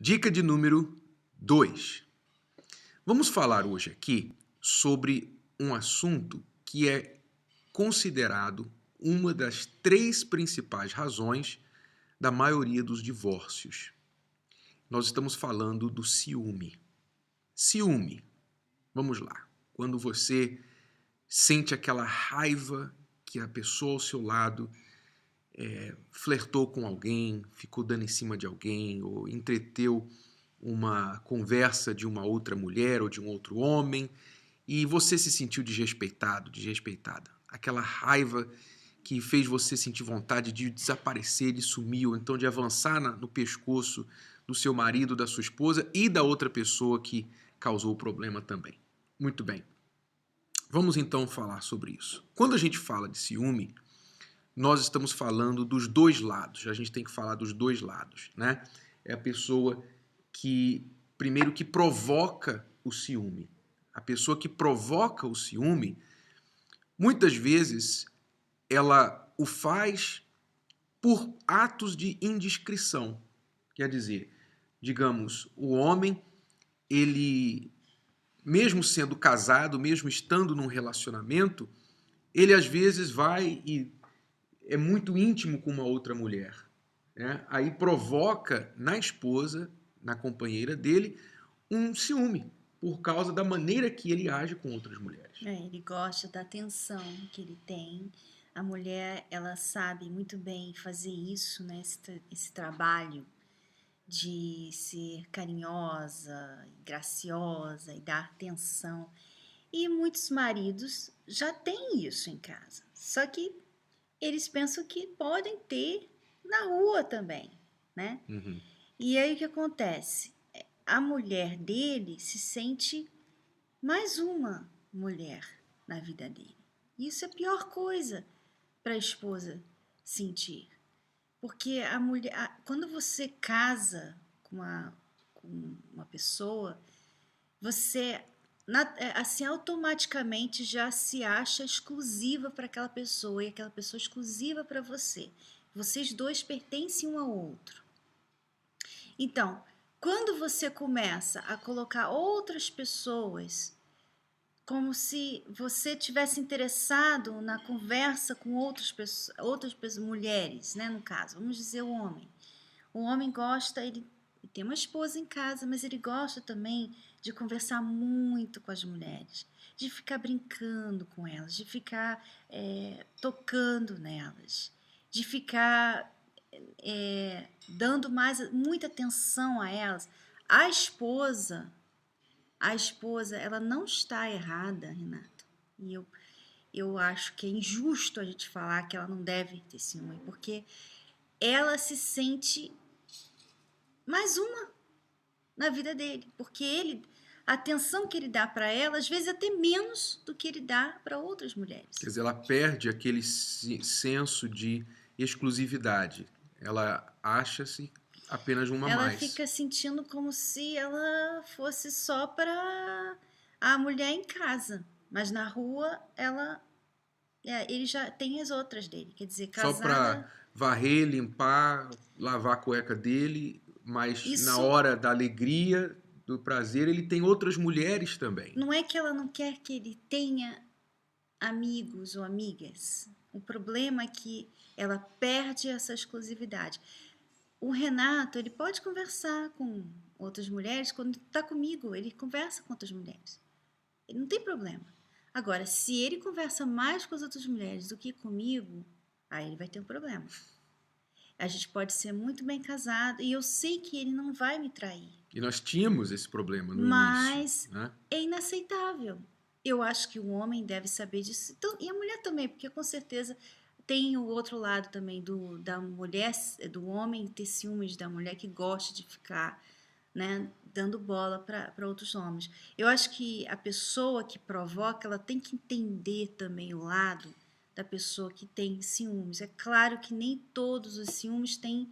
Dica de número 2. Vamos falar hoje aqui sobre um assunto que é considerado uma das 3 principais razões da maioria dos divórcios. Nós estamos falando do ciúme. Ciúme. Vamos lá. Quando você sente aquela raiva que a pessoa ao seu lado flertou com alguém, ficou dando em cima de alguém, ou entreteu uma conversa de uma outra mulher ou de um outro homem, e você se sentiu desrespeitado, desrespeitada. Aquela raiva que fez você sentir vontade de desaparecer, de sumir, ou então de avançar no pescoço do seu marido, da sua esposa e da outra pessoa que causou o problema também. Muito bem. Vamos então falar sobre isso. Quando a gente fala de ciúme, nós estamos falando dos dois lados. A gente tem que falar dos dois lados, né? É a pessoa que, primeiro, que provoca o ciúme. A pessoa que provoca o ciúme, muitas vezes, ela o faz por atos de indiscrição. Quer dizer, digamos, o homem, ele, mesmo sendo casado, mesmo estando num relacionamento, ele às vezes vai e é muito íntimo com uma outra mulher, né? Aí provoca na esposa, na companheira dele, um ciúme por causa da maneira que ele age com outras mulheres. Ele gosta da atenção que ele tem. A mulher, ela sabe muito bem fazer isso, né? Esse trabalho de ser carinhosa, graciosa e dar atenção. E muitos maridos já têm isso em casa. Só que eles pensam que podem ter na rua também, né? Uhum. E aí o que acontece? A mulher dele se sente mais uma mulher na vida dele. Isso é a pior coisa para a esposa sentir. Porque a mulher, quando você casa com uma pessoa, você assim automaticamente já se acha exclusiva para aquela pessoa e aquela pessoa exclusiva para você. Vocês dois pertencem um ao outro. Então, quando você começa a colocar outras pessoas como se você tivesse interessado na conversa com outras mulheres, né, no caso, vamos dizer o homem. O homem gosta, ele tem uma esposa em casa, mas ele gosta também de conversar muito com as mulheres, de ficar brincando com elas, de ficar tocando nelas, de ficar dando muita atenção a elas. A esposa, ela não está errada, Renato. E eu acho que é injusto a gente falar que ela não deve ter ciúme, porque ela se sente mais uma na vida dele, porque a atenção que ele dá para ela, às vezes até menos do que ele dá para outras mulheres. Quer dizer, ela perde aquele senso de exclusividade. Ela acha-se apenas uma ela mais. Ela fica sentindo como se ela fosse só para a mulher em casa, mas na rua ele já tem as outras dele, quer dizer, casada. Só para varrer, limpar, lavar a cueca dele, mas na hora da alegria, do prazer, ele tem outras mulheres também. Não é que ela não quer que ele tenha amigos ou amigas. O problema é que ela perde essa exclusividade. O Renato, ele pode conversar com outras mulheres, quando está comigo, ele conversa com outras mulheres. Ele não tem problema. Agora, se ele conversa mais com as outras mulheres do que comigo, aí ele vai ter um problema. A gente pode ser muito bem casado e eu sei que ele não vai me trair. E nós tínhamos esse problema no início, né? É inaceitável. Eu acho que o homem deve saber disso. Então, e a mulher também, porque com certeza tem o outro lado também da mulher, do homem ter ciúmes da mulher que gosta de ficar, né, dando bola para outros homens. Eu acho que a pessoa que provoca, ela tem que entender também o lado da pessoa que tem ciúmes. É claro que nem todos os ciúmes têm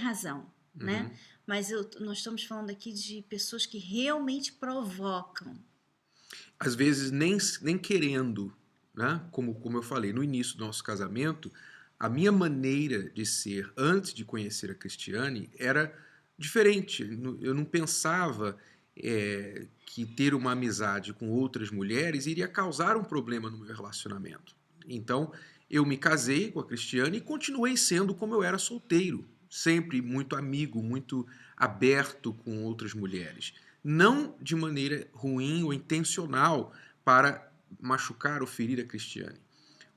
razão, né? Mas nós estamos falando aqui de pessoas que realmente provocam. Às vezes nem querendo, né? Como eu falei, no início do nosso casamento, a minha maneira de ser antes de conhecer a Cristiane era diferente. Eu não pensava que ter uma amizade com outras mulheres iria causar um problema no meu relacionamento. Então, eu me casei com a Cristiane e continuei sendo como eu era solteiro, sempre muito amigo, muito aberto com outras mulheres. Não de maneira ruim ou intencional para machucar ou ferir a Cristiane.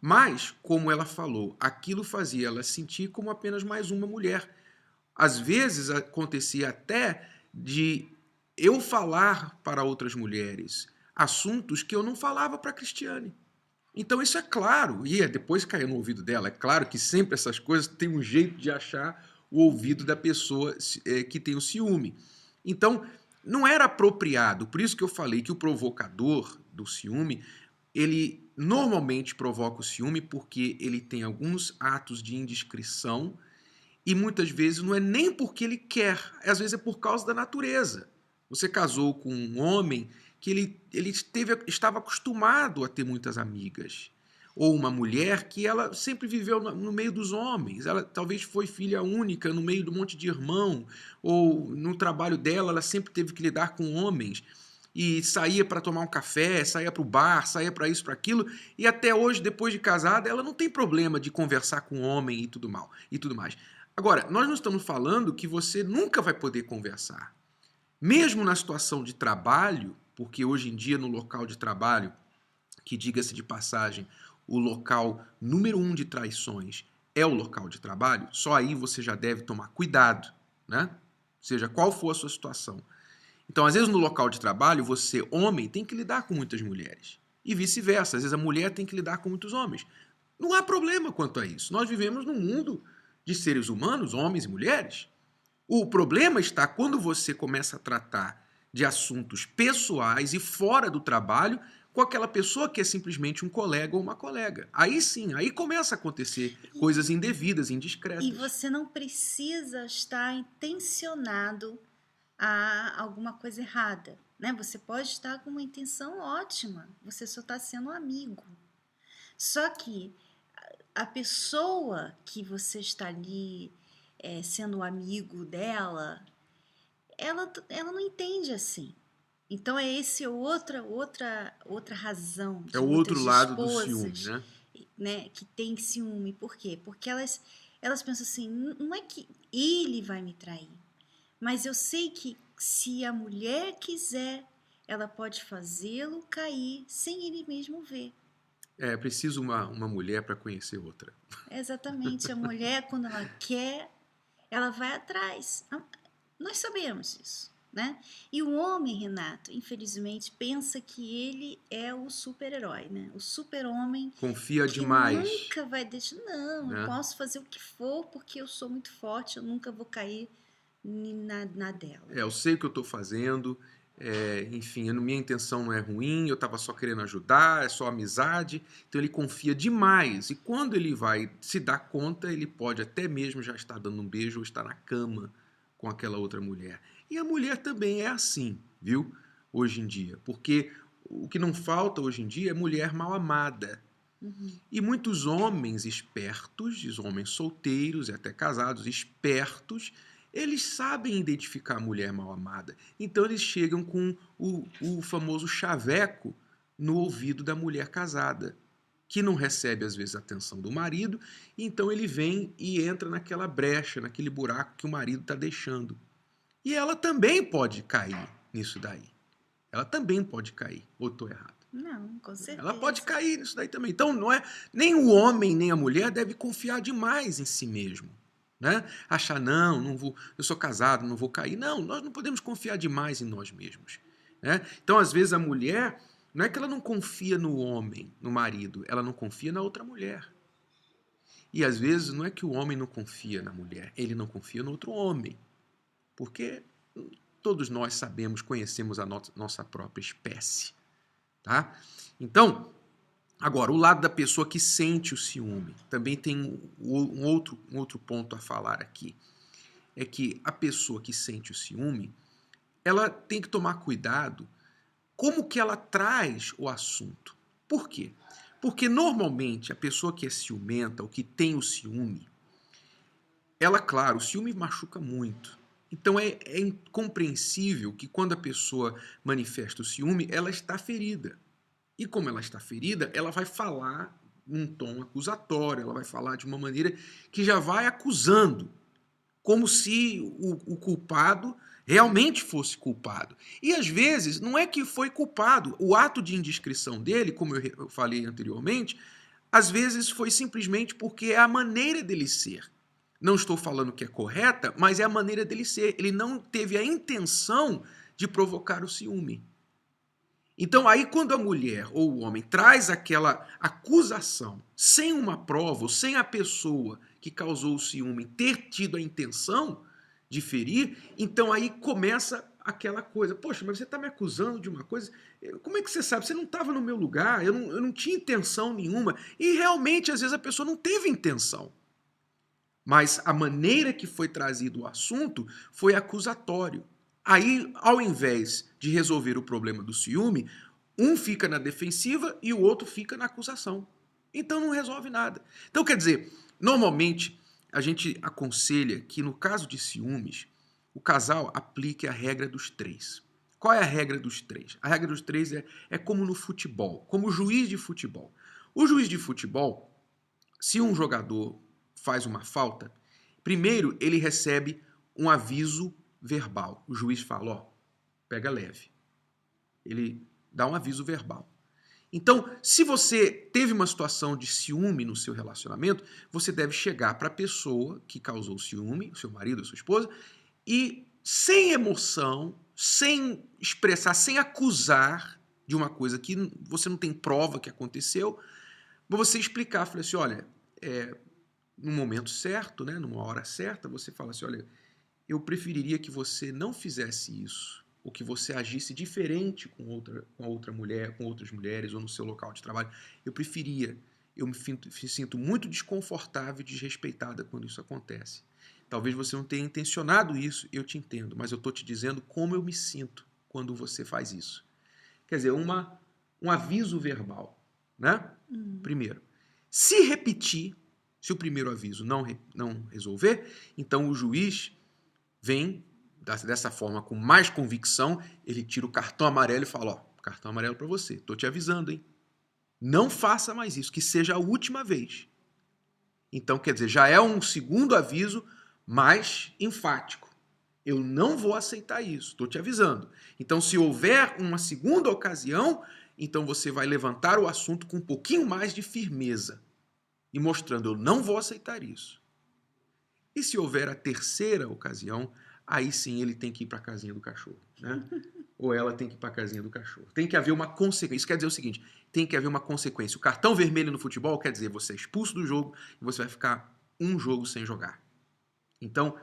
Mas, como ela falou, aquilo fazia ela sentir como apenas mais uma mulher. Às vezes acontecia até de eu falar para outras mulheres assuntos que eu não falava para a Cristiane. Então isso é claro, e depois caiu no ouvido dela. É claro que sempre essas coisas têm um jeito de achar o ouvido da pessoa que tem o ciúme. Então não era apropriado, por isso que eu falei que o provocador do ciúme, ele normalmente provoca o ciúme porque ele tem alguns atos de indiscrição e muitas vezes não é nem porque ele quer, às vezes é por causa da natureza. Você casou com um homem que estava acostumado a ter muitas amigas. Ou uma mulher que ela sempre viveu no meio dos homens. Ela talvez foi filha única no meio de um monte de irmão. Ou no trabalho dela, ela sempre teve que lidar com homens. E saía para tomar um café, saía para o bar, saía para isso, para aquilo. E até hoje, depois de casada, ela não tem problema de conversar com homem e tudo mal, e tudo mais. Agora, nós não estamos falando que você nunca vai poder conversar. Mesmo na situação de trabalho, porque hoje em dia no local de trabalho, que diga-se de passagem, o local número 1 de traições é o local de trabalho, só aí você já deve tomar cuidado, né? Seja qual for a sua situação. Então, às vezes no local de trabalho, você, homem, tem que lidar com muitas mulheres. E vice-versa, às vezes a mulher tem que lidar com muitos homens. Não há problema quanto a isso. Nós vivemos num mundo de seres humanos, homens e mulheres. O problema está quando você começa a tratar de assuntos pessoais e fora do trabalho com aquela pessoa que é simplesmente um colega ou uma colega. Aí sim, aí começa a acontecer coisas indevidas, indiscretas. E você não precisa estar intencionado a alguma coisa errada, né? Você pode estar com uma intenção ótima, você só está sendo um amigo. Só que a pessoa que você está ali sendo amigo dela, ela não entende assim. Então é esse outra razão de é o outro lado do ciúme, né, que tem ciúme. Por quê? Porque elas pensam assim, não é que ele vai me trair, mas eu sei que se a mulher quiser, ela pode fazê-lo cair sem ele mesmo ver. É preciso uma mulher para conhecer outra. Exatamente, a mulher quando ela quer, ela vai atrás. Nós sabemos isso, né? E o homem, Renato, infelizmente, pensa que ele é o super-herói, né? O super-homem. Confia demais. Nunca vai deixar. Não, né? Eu posso fazer o que for porque eu sou muito forte, eu nunca vou cair na dela. Eu sei o que eu estou fazendo, enfim, a minha intenção não é ruim, eu estava só querendo ajudar, é só amizade. Então ele confia demais. E quando ele vai se dar conta, ele pode até mesmo já estar dando um beijo ou estar na cama com aquela outra mulher. E a mulher também é assim, viu? Hoje em dia. Porque o que não falta hoje em dia é mulher mal amada. Uhum. E muitos homens espertos, homens solteiros e até casados, espertos, eles sabem identificar a mulher mal amada. Então eles chegam com o famoso chaveco no ouvido da mulher casada, que não recebe às vezes a atenção do marido, então ele vem e entra naquela brecha, naquele buraco que o marido está deixando. E ela também pode cair nisso daí. Ela também pode cair. Ou estou errado? Não, com certeza. Ela pode cair nisso daí também. Então não é nem o homem nem a mulher deve confiar demais em si mesmo, né? Achar não vou, eu sou casado, não vou cair. Não, nós não podemos confiar demais em nós mesmos, né? Então às vezes a mulher não é que ela não confia no homem, no marido, ela não confia na outra mulher. E às vezes não é que o homem não confia na mulher, ele não confia no outro homem. Porque todos nós sabemos, conhecemos a nossa própria espécie, tá? Então, agora, o lado da pessoa que sente o ciúme, também tem um outro ponto a falar aqui. É que a pessoa que sente o ciúme, ela tem que tomar cuidado como que ela traz o assunto. Por quê? Porque normalmente a pessoa que é ciumenta, ou que tem o ciúme, ela, claro, o ciúme machuca muito. Então é incompreensível que quando a pessoa manifesta o ciúme, ela está ferida. E como ela está ferida, ela vai falar num tom acusatório, ela vai falar de uma maneira que já vai acusando, como se o culpado realmente fosse culpado. E às vezes não é que foi culpado. O ato de indiscrição dele, como eu falei anteriormente, às vezes foi simplesmente porque é a maneira dele ser. Não estou falando que é correta, mas é a maneira dele ser. Ele não teve a intenção de provocar o ciúme. Então, aí, quando a mulher ou o homem traz aquela acusação sem uma prova, ou sem a pessoa que causou o ciúme ter tido a intenção de ferir, então aí começa aquela coisa: poxa, mas você está me acusando de uma coisa, como é que você sabe? Você não estava no meu lugar, eu não tinha intenção nenhuma. E realmente, às vezes, a pessoa não teve intenção. Mas a maneira que foi trazido o assunto foi acusatório. Aí, ao invés de resolver o problema do ciúme, um fica na defensiva e o outro fica na acusação. Então não resolve nada. Então, quer dizer, normalmente a gente aconselha que no caso de ciúmes, o casal aplique a regra dos três. Qual é a regra dos três? A regra dos três é como no futebol, como o juiz de futebol. O juiz de futebol, se um jogador faz uma falta, primeiro ele recebe um aviso verbal. O juiz fala, ó, pega leve. Ele dá um aviso verbal. Então, se você teve uma situação de ciúme no seu relacionamento, você deve chegar para a pessoa que causou o ciúme, o seu marido, a sua esposa, e sem emoção, sem expressar, sem acusar de uma coisa que você não tem prova que aconteceu, você explicar, falar assim, olha, no momento certo, né, numa hora certa, você fala assim, olha, eu preferiria que você não fizesse isso, ou que você agisse diferente com outra mulher, com outras mulheres, ou no seu local de trabalho. Eu me sinto muito desconfortável e desrespeitada quando isso acontece. Talvez você não tenha intencionado isso, eu te entendo, mas eu estou te dizendo como eu me sinto quando você faz isso. Quer dizer, um aviso verbal, né? Primeiro. Se repetir, se o primeiro aviso não resolver, então o juiz vem dessa forma com mais convicção, ele tira o cartão amarelo e fala, ó, cartão amarelo para você, tô te avisando, hein? Não faça mais isso, que seja a última vez. Então, quer dizer, já é um segundo aviso mais enfático. Eu não vou aceitar isso, estou te avisando. Então, se houver uma segunda ocasião, então você vai levantar o assunto com um pouquinho mais de firmeza e mostrando, eu não vou aceitar isso. E se houver a terceira ocasião, aí sim ele tem que ir para a casinha do cachorro, né? Ou ela tem que ir para a casinha do cachorro. Tem que haver uma consequência. Isso quer dizer o seguinte, tem que haver uma consequência. O cartão vermelho no futebol quer dizer você é expulso do jogo e você vai ficar um jogo sem jogar. Então,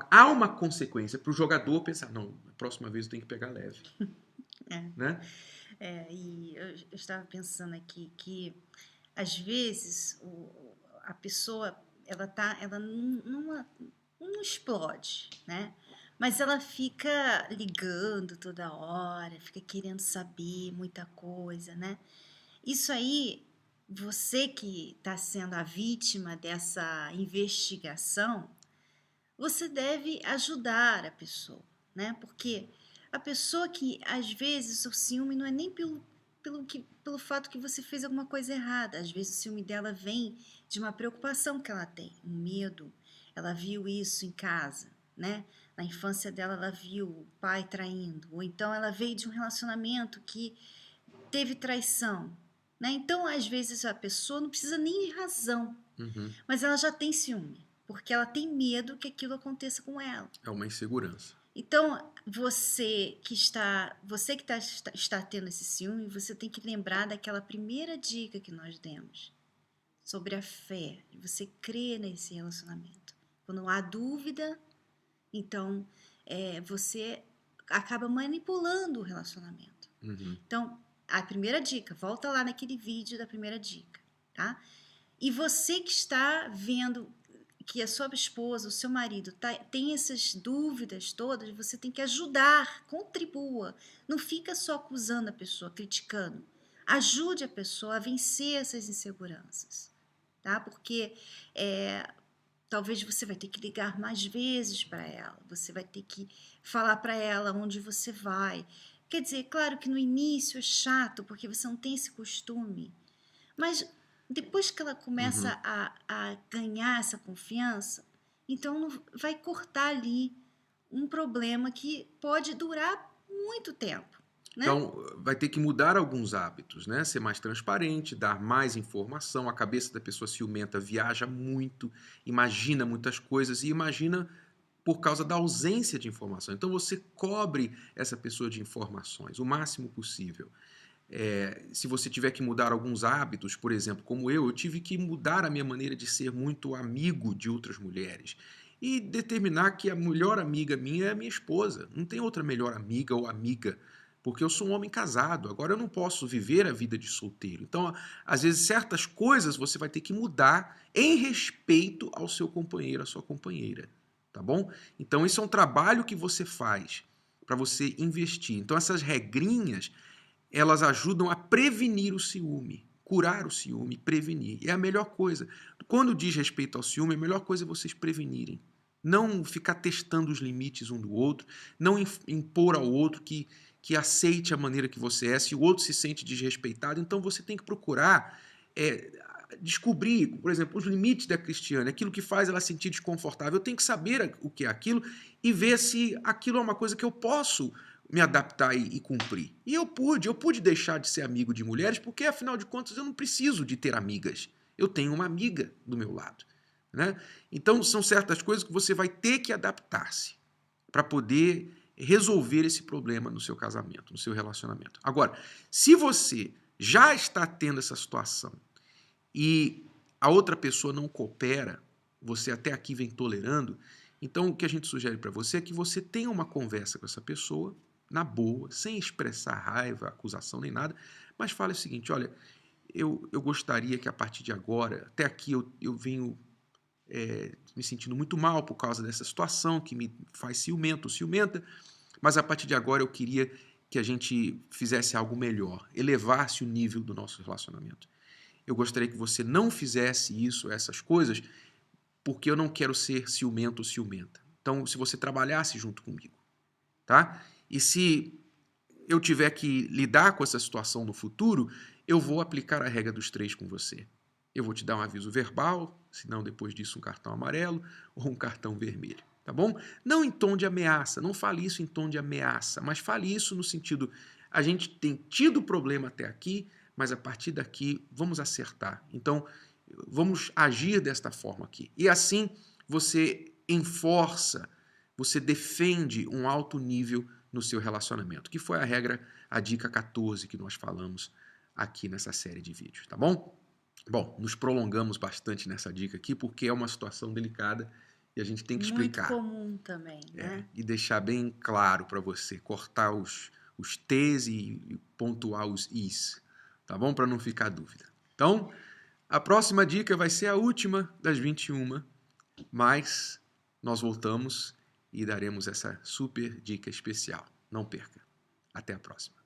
há uma consequência para o jogador pensar, não, a próxima vez eu tenho que pegar leve. Né? E eu estava pensando aqui que às vezes a pessoa ela não explode, né? Mas ela fica ligando toda hora, fica querendo saber muita coisa, né? Isso aí, você que está sendo a vítima dessa investigação, você deve ajudar a pessoa, né? Porque a pessoa que, às vezes, o ciúme não é nem pelo fato que você fez alguma coisa errada. Às vezes o ciúme dela vem de uma preocupação que ela tem, um medo. Ela viu isso em casa, né? Na infância dela, ela viu o pai traindo. Ou então ela veio de um relacionamento que teve traição, né? Então, às vezes, a pessoa não precisa nem de razão, mas ela já tem ciúme, porque ela tem medo que aquilo aconteça com ela. É uma insegurança. Então, você que está tendo esse ciúme, você tem que lembrar daquela primeira dica que nós demos sobre a fé, de você crer nesse relacionamento. Quando há dúvida, então você acaba manipulando o relacionamento. Então, a primeira dica, volta lá naquele vídeo da primeira dica, tá? E você que está vendo que a sua esposa, o seu marido tem essas dúvidas todas, você tem que ajudar, contribua. Não fica só acusando a pessoa, criticando. Ajude a pessoa a vencer essas inseguranças, tá? Porque Talvez você vai ter que ligar mais vezes para ela, você vai ter que falar para ela onde você vai. Quer dizer, claro que no início é chato, porque você não tem esse costume, mas depois que ela começa Uhum. a ganhar essa confiança, então vai cortar ali um problema que pode durar muito tempo, né? Então, vai ter que mudar alguns hábitos, né? Ser mais transparente, dar mais informação. A cabeça da pessoa ciumenta viaja muito, imagina muitas coisas e imagina por causa da ausência de informação. Então, você cobre essa pessoa de informações o máximo possível. Se você tiver que mudar alguns hábitos, por exemplo, como eu tive que mudar a minha maneira de ser muito amigo de outras mulheres e determinar que a melhor amiga minha é a minha esposa. Não tem outra melhor amiga ou amiga, porque eu sou um homem casado. Agora eu não posso viver a vida de solteiro. Então, às vezes, certas coisas você vai ter que mudar em respeito ao seu companheiro, à sua companheira. Tá bom? Então, isso é um trabalho que você faz para você investir. Então, essas regrinhas elas ajudam a prevenir o ciúme, curar o ciúme, prevenir. É a melhor coisa. Quando diz respeito ao ciúme, a melhor coisa é vocês prevenirem. Não ficar testando os limites um do outro, não impor ao outro que aceite a maneira que você é. Se o outro se sente desrespeitado, então você tem que procurar descobrir, por exemplo, os limites da Cristiane, aquilo que faz ela sentir desconfortável. Eu tenho que saber o que é aquilo e ver se aquilo é uma coisa que eu posso me adaptar e cumprir. E eu pude deixar de ser amigo de mulheres porque, afinal de contas, eu não preciso de ter amigas. Eu tenho uma amiga do meu lado. Né? Então, são certas coisas que você vai ter que adaptar-se para poder resolver esse problema no seu casamento, no seu relacionamento. Agora, se você já está tendo essa situação e a outra pessoa não coopera, você até aqui vem tolerando, então o que a gente sugere para você é que você tenha uma conversa com essa pessoa, na boa, sem expressar raiva, acusação nem nada, mas fale o seguinte: olha, eu gostaria que a partir de agora, até aqui eu venho me sentindo muito mal por causa dessa situação que me faz ciumento, ciumenta, mas a partir de agora eu queria que a gente fizesse algo melhor, elevasse o nível do nosso relacionamento. Eu gostaria que você não fizesse isso, essas coisas, porque eu não quero ser ciumento ou ciumenta. Então, se você trabalhasse junto comigo, tá? E se eu tiver que lidar com essa situação no futuro, eu vou aplicar a regra dos 3 com você. Eu vou te dar um aviso verbal, se não depois disso um cartão amarelo ou um cartão vermelho, tá bom? Não em tom de ameaça, não fale isso em tom de ameaça, mas fale isso no sentido: a gente tem tido problema até aqui, mas a partir daqui vamos acertar. Então, vamos agir desta forma aqui. E assim você enforça, você defende um alto nível no seu relacionamento, que foi a dica 14 que nós falamos aqui nessa série de vídeos, tá bom? Bom, nos prolongamos bastante nessa dica aqui porque é uma situação delicada e a gente tem que Muito explicar. comum também, né? E deixar bem claro para você, cortar os T's e pontuar os I's, tá bom? Para não ficar dúvida. Então, a próxima dica vai ser a última das 21, mas nós voltamos e daremos essa super dica especial. Não perca. Até a próxima.